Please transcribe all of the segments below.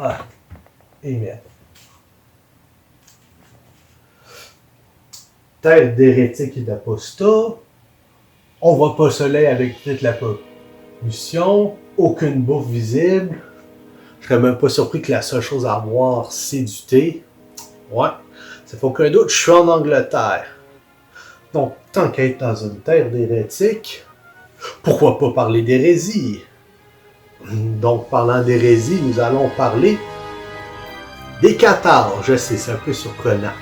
Ah, amen. Terre d'hérétiques et d'apostats, on voit pas le soleil avec toute la pollution, aucune bouffe visible. Je serais même pas surpris que la seule chose à boire, c'est du thé. Ouais, ça fait aucun doute, je suis en Angleterre. Donc, tant qu'à être dans une terre d'hérétiques, pourquoi pas parler d'hérésie? Donc, parlant d'hérésie, nous allons parler des Cathares. Je sais, c'est un peu surprenant.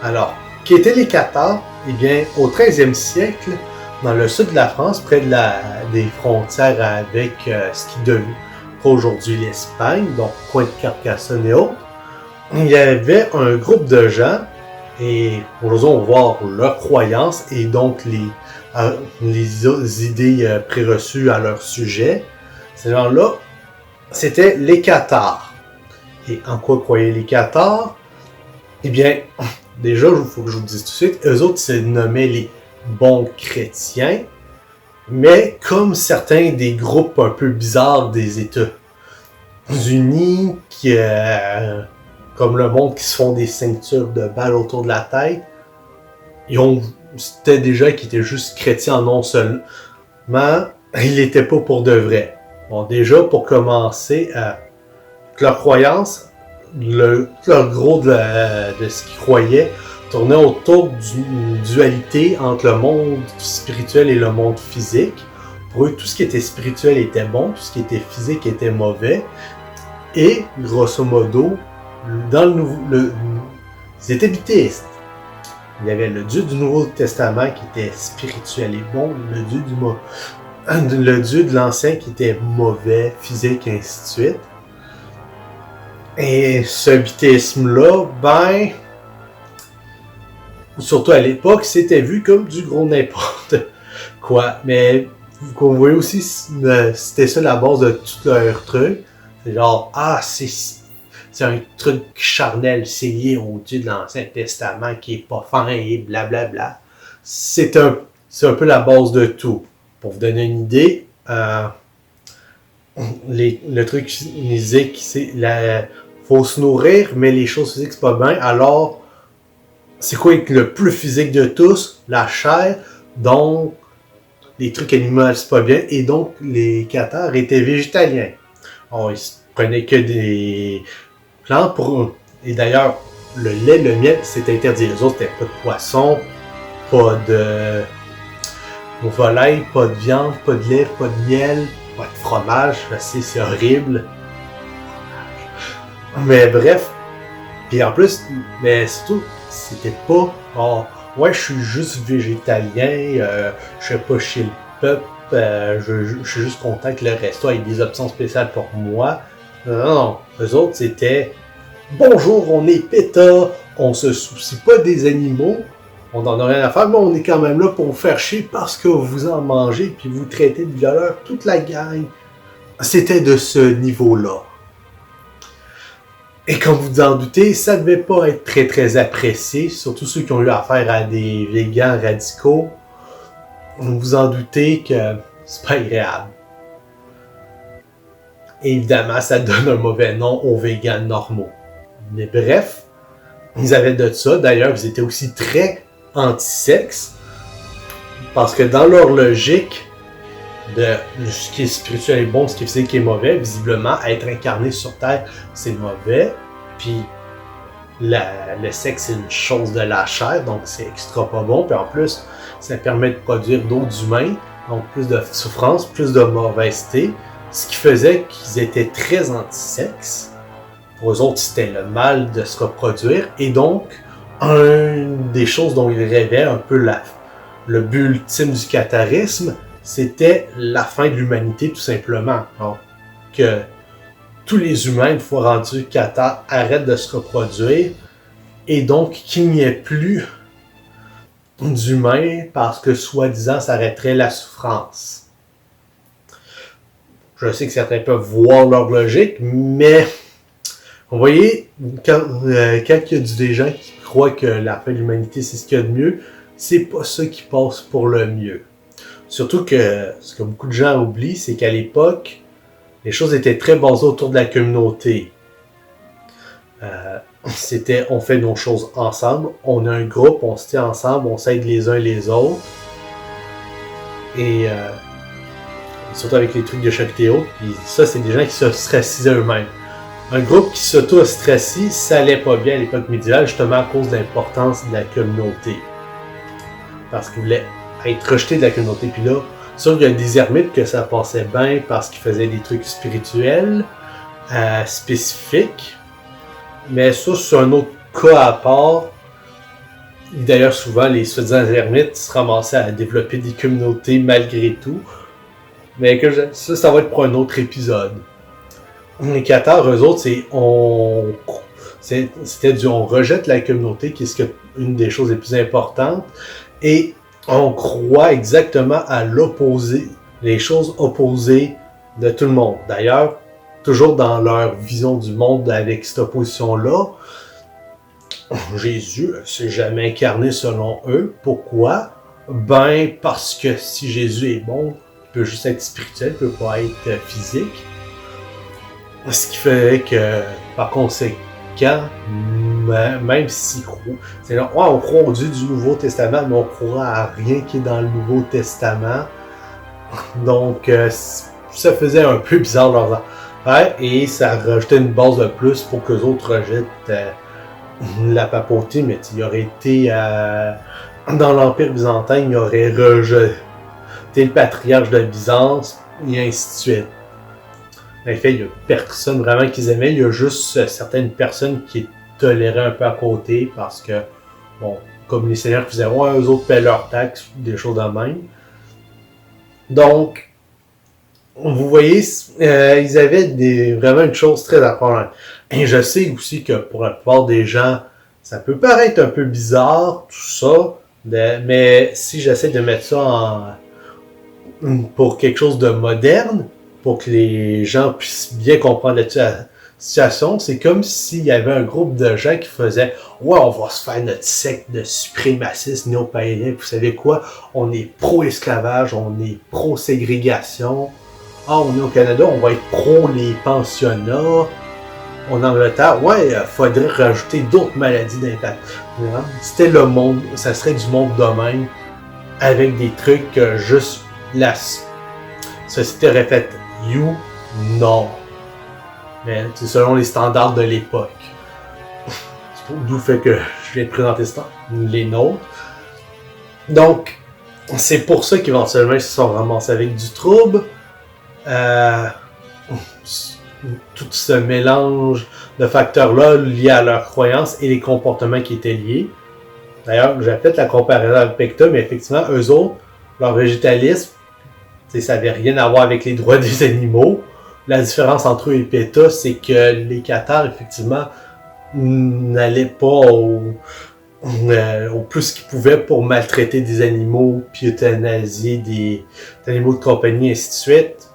Alors, qui étaient les Cathares? Eh bien, au 13e siècle, dans le sud de la France, près des frontières avec ce qui devient aujourd'hui l'Espagne, donc coin de Carcassonne et autres, il y avait un groupe de gens, et aujourd'hui on va voir leurs croyances et donc les idées préreçues à leur sujet. Ces gens-là, c'était les Cathares. Et en quoi croyaient les Cathares? Eh bien, déjà, il faut que je vous dise tout de suite, eux autres se nommaient les bons chrétiens, mais comme certains des groupes un peu bizarres des États-Unis, comme le monde qui se font des ceintures de balles autour de la tête, c'était des gens qui étaient juste chrétiens non seulement, ils n'étaient pas pour de vrai. Bon, déjà, pour commencer, leur croyance, leur gros de ce qu'ils croyaient, tournait autour d'une dualité entre le monde spirituel et le monde physique. Pour eux, tout ce qui était spirituel était bon, tout ce qui était physique était mauvais. Et, grosso modo, ils étaient bithéistes. Il y avait le Dieu du Nouveau Testament qui était spirituel et bon, le Dieu de l'Ancien qui était mauvais, physique, et ainsi de suite. Et ce bithéisme-là, surtout à l'époque, c'était vu comme du gros n'importe quoi. Mais vous voyez aussi, c'était ça la base de tout leur truc. C'est genre, c'est un truc charnel, c'est lié au Dieu de l'Ancien Testament qui est pas fin et blablabla. C'est un peu la base de tout. Pour vous donner une idée, le truc physique, c'est faut se nourrir, mais les choses physiques, c'est pas bien. Alors, c'est quoi le plus physique de tous? La chair. Donc, les trucs animaux, c'est pas bien. Et donc, les Cathares étaient végétaliens. Alors, ils prenaient que des plantes pour eux. Et d'ailleurs, le lait, le miel, c'est interdit. Les autres, c'était pas de poisson, pas de volaille, pas de viande, pas de lait, pas de miel, pas de fromage. C'est horrible. Mais bref, puis en plus, mais surtout, c'était pas ouais, je suis juste végétalien, je suis pas chez le peuple, je suis juste content que le resto ait des options spéciales pour moi. Non, eux autres, c'était bonjour, on est PETA, on se soucie pas des animaux, on n'en a rien à faire, mais on est quand même là pour vous faire chier parce que vous en mangez puis vous traitez de violeurs toute la gang. C'était de ce niveau-là. Et comme vous en doutez, ça ne devait pas être très très apprécié, surtout ceux qui ont eu affaire à des végans radicaux. Vous en doutez que c'est pas agréable. Et évidemment, ça donne un mauvais nom aux végans normaux. Mais bref, ils avaient de ça. D'ailleurs, ils étaient aussi très anti-sexe. Parce que dans leur logique de ce qui est spirituel est bon, ce qui est physique est mauvais, visiblement, être incarné sur Terre, c'est mauvais. Puis le sexe, c'est une chose de la chair, donc c'est extra pas bon. Puis en plus, ça permet de produire d'autres humains, donc plus de souffrance, plus de mauvaiseté. Ce qui faisait qu'ils étaient très anti-sexe. Pour eux autres, c'était le mal de se reproduire. Et donc, une des choses dont ils rêvaient, un peu le but ultime du catharisme, c'était la fin de l'humanité, tout simplement. Donc, que tous les humains, une fois rendus cathares, arrêtent de se reproduire. Et donc, qu'il n'y ait plus d'humains parce que soi-disant ça arrêterait la souffrance. Je sais que certains peuvent voir leur logique, mais vous voyez, quand il y a des gens qui croient que la fin de l'humanité c'est ce qu'il y a de mieux, c'est pas ça qui passe pour le mieux. Surtout que ce que beaucoup de gens oublient, c'est qu'à l'époque, les choses étaient très basées autour de la communauté. C'était on fait nos choses ensemble, on a un groupe, on se tient ensemble, on s'aide les uns les autres. Et surtout avec les trucs de charité haute, puis ça c'est des gens qui s'ostracisaient eux-mêmes. Un groupe qui s'auto-ostracie, ça allait pas bien à l'époque médiévale, justement à cause de l'importance de la communauté. Parce qu'ils voulaient être rejetés de la communauté. Puis là, sûr qu'il y a des ermites que ça passait bien parce qu'ils faisaient des trucs spirituels spécifiques. Mais ça, c'est un autre cas à part. D'ailleurs, souvent, les soi-disant ermites se ramassaient à développer des communautés malgré tout. Mais que ça va être pour un autre épisode. Les cathares, eux autres, on rejette la communauté, qui est une des choses les plus importantes, et on croit exactement à l'opposé, les choses opposées de tout le monde. D'ailleurs, toujours dans leur vision du monde avec cette opposition-là, Jésus s'est jamais incarné selon eux. Pourquoi? Ben, parce que si Jésus est bon, il peut juste être spirituel, il peut pas être physique. Ce qui fait que, par conséquent, même si on croit au Dieu du Nouveau Testament, mais on croit à rien qui est dans le Nouveau Testament. Donc, ça faisait un peu bizarre leurs affaires et ça rajoutait une base de plus pour que les autres rejettent la papauté. Mais il aurait été dans l'Empire byzantin, il aurait rejeté le patriarche de Byzance et ainsi de suite. En fait, il n'y a personne vraiment qu'ils aimaient. Il y a juste certaines personnes qui toléraient un peu à côté parce que, bon, comme les seigneurs faisaient, eux autres paient leurs taxes, des choses de même. Donc, vous voyez, ils avaient vraiment une chose très apparente. Et je sais aussi que pour la plupart des gens, ça peut paraître un peu bizarre, tout ça, mais si j'essaie de mettre ça pour quelque chose de moderne, pour que les gens puissent bien comprendre la situation, c'est comme s'il y avait un groupe de gens qui faisaient « Ouais, on va se faire notre secte de suprémacistes néo-païens. Vous savez quoi? On est pro-esclavage, on est pro-ségrégation. Ah, on est au Canada, on va être pro les pensionnats. En Angleterre, ouais, faudrait rajouter d'autres maladies d'impact. » C'était le monde, ça serait du monde de même, avec des trucs juste la société aurait fait « You, non. » Mais c'est selon les standards de l'époque. D'où le fait que je viens de présenter les nôtres. Donc, c'est pour ça qu'éventuellement ils se sont ramassés avec du trouble. Tout ce mélange de facteurs-là liés à leurs croyances et les comportements qui étaient liés. D'ailleurs, j'ai fait la comparaison avec PECTA, mais effectivement, eux autres, leur végétalisme, ça n'avait rien à voir avec les droits des animaux. La différence entre eux et PETA, c'est que les cathares, effectivement, n'allaient pas au plus qu'ils pouvaient pour maltraiter des animaux, puis euthanasier des animaux de compagnie, et ainsi de suite.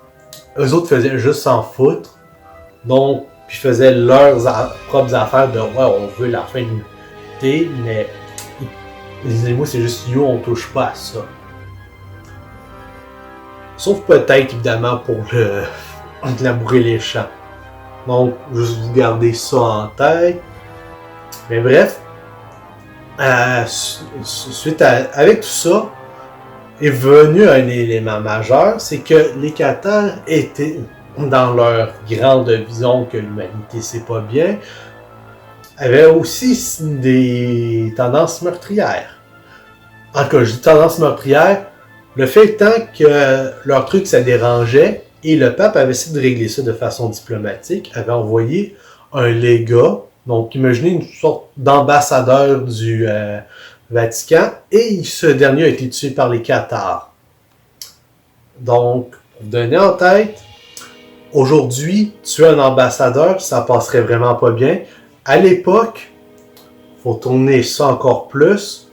Eux autres faisaient juste s'en foutre. Donc, puis faisaient leurs propres affaires de « Ouais, on veut la fin de l'humanité, mais les animaux, c'est juste « Yo, on touche pas à ça. » Sauf peut-être, évidemment, pour labourer les champs. Donc, juste vous gardez ça en tête. Mais bref, avec tout ça, est venu un élément majeur, c'est que les cathares étaient, dans leur grande vision que l'humanité c'est pas bien, avaient aussi des tendances meurtrières. En tout cas, je dis tendances meurtrières, le fait étant que leur truc ça dérangeait, et le pape avait essayé de régler ça de façon diplomatique, avait envoyé un légat, donc imaginez une sorte d'ambassadeur du Vatican, et ce dernier a été tué par les cathares. Donc, pour vous donner en tête, aujourd'hui, tuer un ambassadeur, ça passerait vraiment pas bien. À l'époque, faut tourner ça encore plus.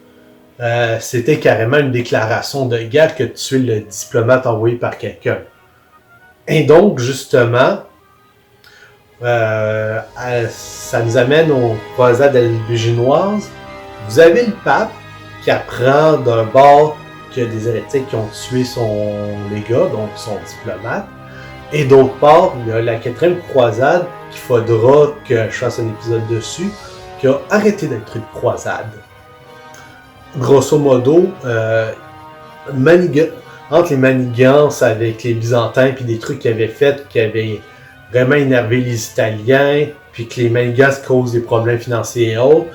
c'était carrément une déclaration de guerre que de tuer le diplomate envoyé par quelqu'un. Et donc, justement, ça nous amène aux croisades albiginoises. Vous avez le pape qui apprend d'un bord qu'il y a des hérétiques qui ont tué son légat, donc son diplomate. Et d'autre part, il y a la 4e croisade, qu'il faudra que je fasse un épisode dessus, qui a arrêté d'être une croisade. Grosso modo, entre les manigances avec les Byzantins puis des trucs qu'ils avaient fait qui avaient vraiment énervé les Italiens, puis que les manigances causent des problèmes financiers et autres,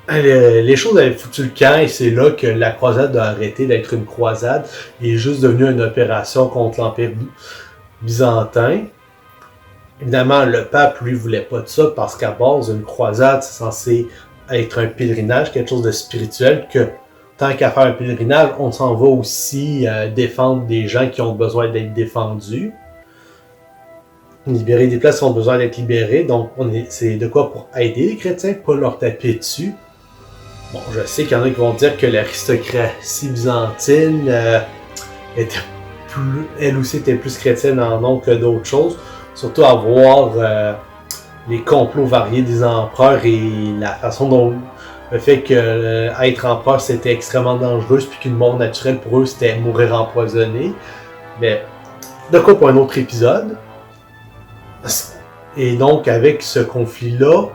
les choses avaient foutu le camp et c'est là que la croisade a arrêté d'être une croisade et est juste devenue une opération contre l'Empire byzantin. Évidemment, le pape, lui, voulait pas de ça parce qu'à base, une croisade, c'est censé être un pèlerinage, quelque chose de spirituel, que tant qu'à faire un pèlerinage, on s'en va aussi défendre des gens qui ont besoin d'être défendus. Libérer des places qui ont besoin d'être libérées. Donc, c'est de quoi pour aider les chrétiens, pas leur taper dessus. Bon, je sais qu'il y en a qui vont dire que l'aristocratie byzantine elle aussi était plus chrétienne en nom que d'autres choses. Surtout à voir les complots variés des empereurs et la façon dont le fait que être empereur c'était extrêmement dangereux, puis qu'une mort naturelle pour eux c'était mourir empoisonné. Mais de quoi pour un autre épisode. Et donc avec ce conflit-là,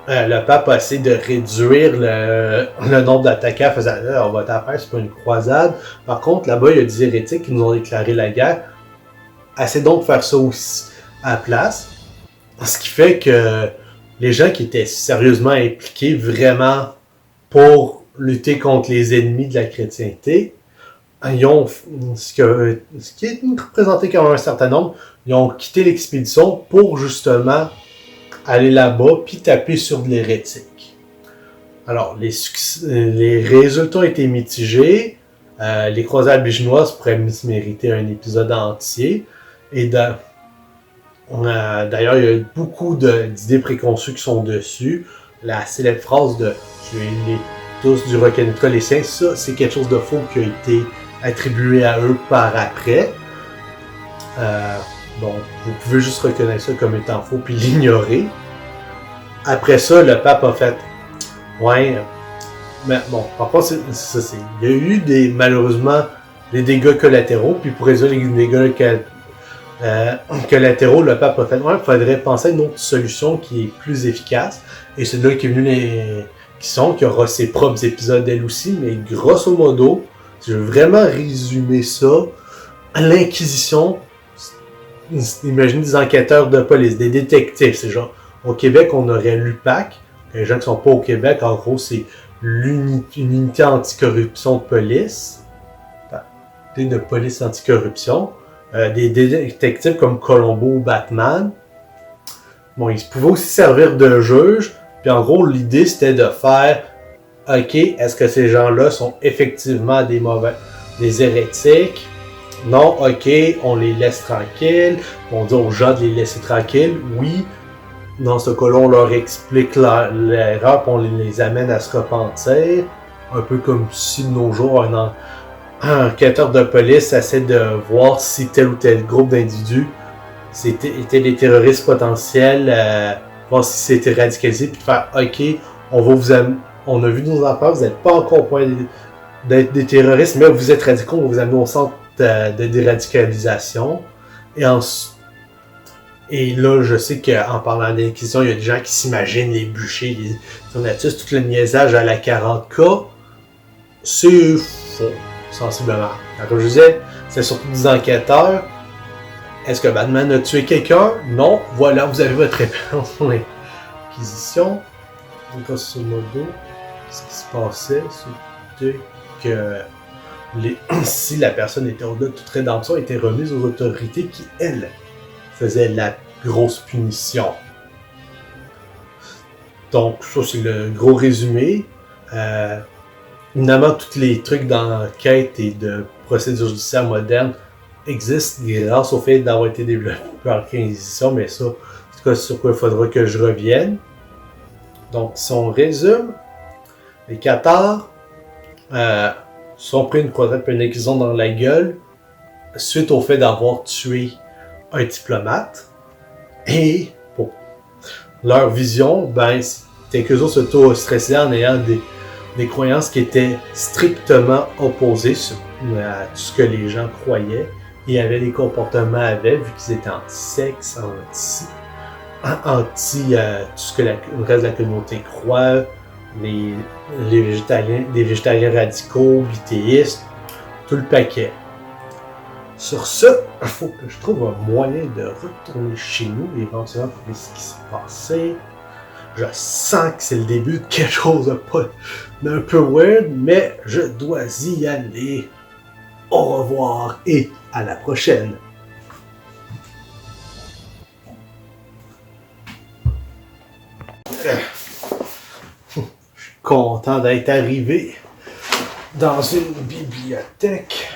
le pape a essayé de réduire le nombre d'attaquants, faisant on va t'affaire, c'est pas une croisade. Par contre, là-bas, il y a des hérétiques qui nous ont déclaré la guerre. Essaie donc de faire ça aussi à la place. Ce qui fait que les gens qui étaient sérieusement impliqués vraiment pour lutter contre les ennemis de la chrétienté, ils ont, ce qui est représenté comme un certain nombre, ils ont quitté l'expédition pour justement aller là-bas puis taper sur de l'hérétique. Alors, les résultats ont été mitigés. Les croisades albiginoises pourraient mériter un épisode entier. Et d'ailleurs, il y a eu beaucoup d'idées préconçues qui sont dessus. La célèbre phrase de « tuer tous du Rocanutka les saints », ça, c'est quelque chose de faux qui a été attribué à eux par après. Bon, vous pouvez juste reconnaître ça comme étant faux puis l'ignorer. Après ça, le pape a fait « Ouais, mais bon, par contre, il y a eu malheureusement des dégâts collatéraux, puis pour résoudre les dégâts collatéraux, le pape a fait « Ouais, il faudrait penser à une autre solution qui est plus efficace. » Et c'est là qui est venu qui aura ses propres épisodes elle aussi, mais grosso modo, si je veux vraiment résumer ça, l'Inquisition, imaginez des enquêteurs de police, des détectives, c'est genre, au Québec, on aurait l'UPAC, les gens qui sont pas au Québec, en gros, c'est une unité anticorruption de police, de police anticorruption, des détectives comme Colombo ou Batman. Bon, ils pouvaient aussi servir de juge, puis en gros, l'idée, c'était de faire, OK, est-ce que ces gens-là sont effectivement des hérétiques? Non, ok, on les laisse tranquilles. On dit aux gens de les laisser tranquilles. Oui, dans ce cas-là, on leur explique l'erreur et on les amène à se repentir. Un peu comme si de nos jours, un enquêteur de police essaie de voir si tel ou tel groupe d'individus étaient des terroristes potentiels, voir si c'était radicalisé, puis de faire OK, on a vu nos affaires, vous n'êtes pas encore au point d'être des terroristes, mais vous êtes radicaux, on va vous amener au centre de déradicalisation. Et là, je sais qu'en parlant d'inquisition, il y a des gens qui s'imaginent les bûchers, les tournetus, tout le niaisage à la 40K. C'est faux, sensiblement. Alors, comme je disais, c'est surtout des enquêteurs. Est-ce que Batman a tué quelqu'un? Non. Voilà, vous avez votre réponse pour l'inquisition. Grosso modo, ce qui se passait, c'était que si la personne était au-delà de toute rédemption, était remise aux autorités qui, elles, faisaient la grosse punition. Donc, ça, c'est le gros résumé. Évidemment, tous les trucs d'enquête et de procédure judiciaire moderne existent grâce au fait d'avoir été développés par l'Inquisition, mais ça, c'est sur quoi il faudra que je revienne. Donc, si on résume, Les Cathares sont pris une quadruple dans la gueule suite au fait d'avoir tué un diplomate. Et pour leur vision, ben, c'était qu'eux autres s'auto-stressaient en ayant des croyances qui étaient strictement opposées à tout ce que les gens croyaient. Ils avaient des comportements avec, vu qu'ils étaient anti-sexe, anti tout ce que le reste de la communauté croit, les végétariens radicaux, bithéistes, tout le paquet. Sur ce, il faut que je trouve un moyen de retourner chez nous, éventuellement pour voir ce qui s'est passé. Je sens que c'est le début de quelque chose d'un peu weird, mais je dois y aller. Au revoir et à la prochaine. Je suis content d'être arrivé dans une bibliothèque.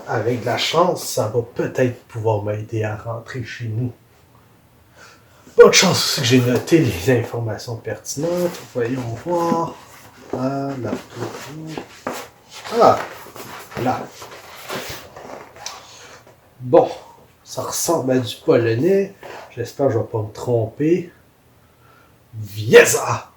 Avec de la chance, ça va peut-être pouvoir m'aider à rentrer chez nous. Bonne chance aussi que j'ai noté les informations pertinentes. Voyons voir. Ah, là. Bon, ça ressemble à du polonais. J'espère que je ne vais pas me tromper. Vieza!